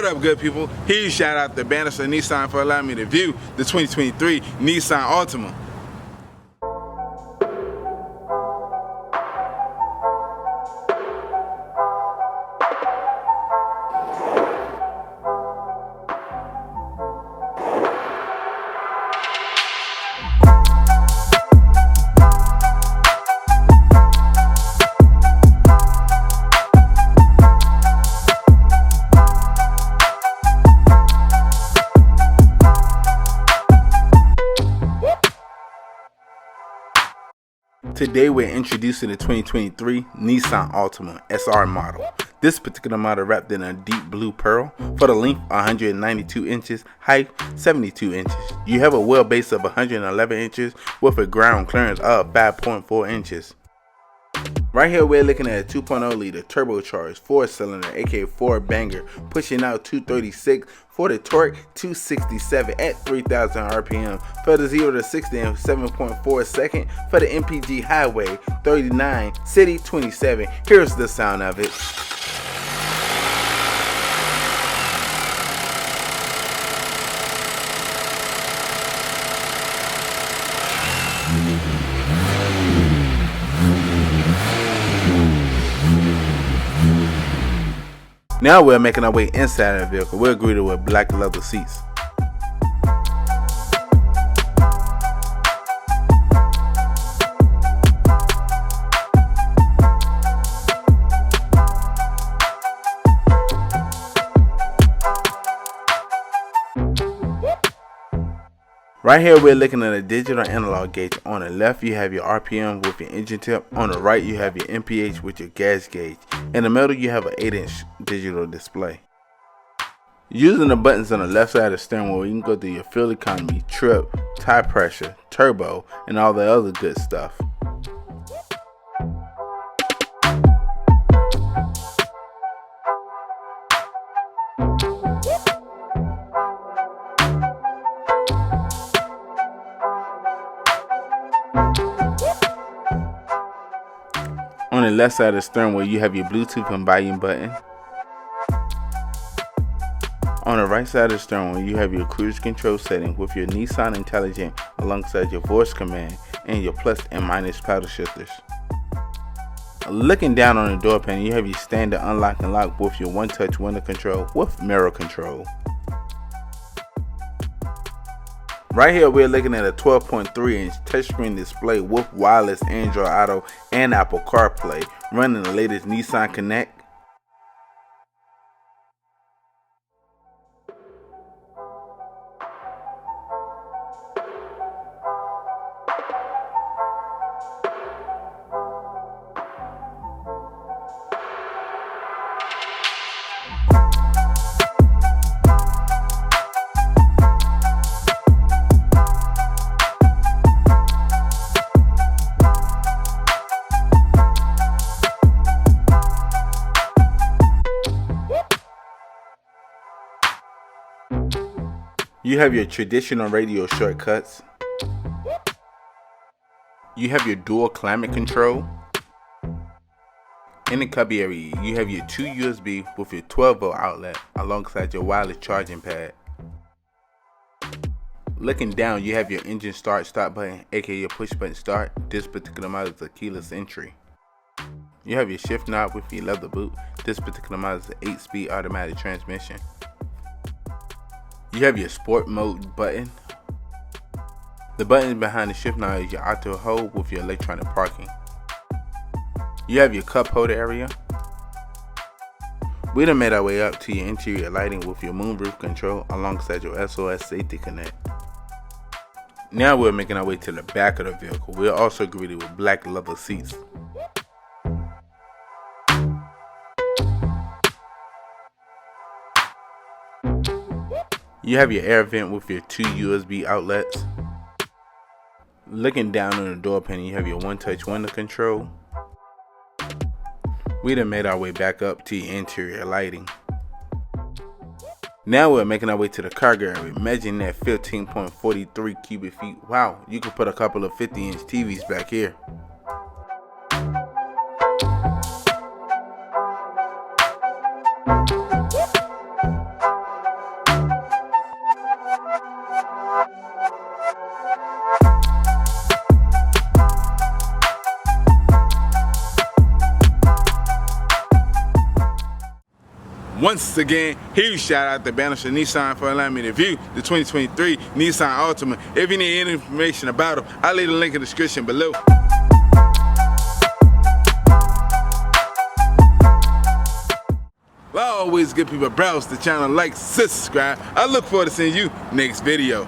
What up, good people? Huge shout out to Bannister Nissan for allowing me to view the 2023 Nissan Altima. Today we're introducing the 2023 Nissan Altima SR model. This particular model wrapped in a deep blue pearl. For the length 192 inches, height 72 inches. You have a wheelbase of 111 inches with a ground clearance of 5.4 inches. Right here we're looking at a 2.0 liter turbocharged 4-cylinder aka 4-banger, pushing out 236 for the torque, 267 at 3,000 RPM. For the 0 to 60 in 7.4 seconds. For the MPG highway 39, city 27. Here's the sound of it. Now we're making our way inside the vehicle. We're greeted with black leather seats. Right here we're looking at a digital analog gauge. On the left you have your RPM with your engine tip. On the right you have your MPH with your gas gauge. In the middle you have an 8-inch digital display. Using the buttons on the left side of the steering wheel, you can go through your fuel economy, trip, tire pressure, turbo, and all the other good stuff. On the left side of the steering wheel, you have your Bluetooth and volume button. On the right side of the steering wheel, you have your cruise control setting with your Nissan Intelligent alongside your voice command and your plus and minus paddle shifters. Looking down on the door panel, you have your standard unlock and lock with your one-touch window control with mirror control. Right here we're looking at a 12.3-inch touchscreen display with wireless Android Auto and Apple CarPlay, running the latest Nissan Connect. You have your traditional radio shortcuts. You have your dual climate control. In the cubby area, you have your 2 USB with your 12-volt outlet alongside your wireless charging pad. Looking down, you have your engine start-stop button, aka your push button start. This particular model is a keyless entry. You have your shift knob with your leather boot. This particular model is an 8-speed automatic transmission. You have your sport mode button. The button behind the shift knob is your auto hold with your electronic parking. You have your cup holder area. We done made our way up to your interior lighting with your moonroof control alongside your SOS safety connect. Now we're making our way to the back of the vehicle. We're also greeted with black leather seats. You have your air vent with your 2 USB outlets. Looking down on the door panel, you have your one-touch window control. We done made our way back up to your interior lighting. Now we're making our way to the cargo area. Imagine that 15.43 cubic feet. Wow, you could put a couple of 50-inch TVs back here. Once again, huge shout out to Bannister Nissan for allowing me to view the 2023 Nissan Altima. If you need any information about them, I'll leave the link in the description below. Well, always give people browse the channel, like, subscribe. I look forward to seeing you next video.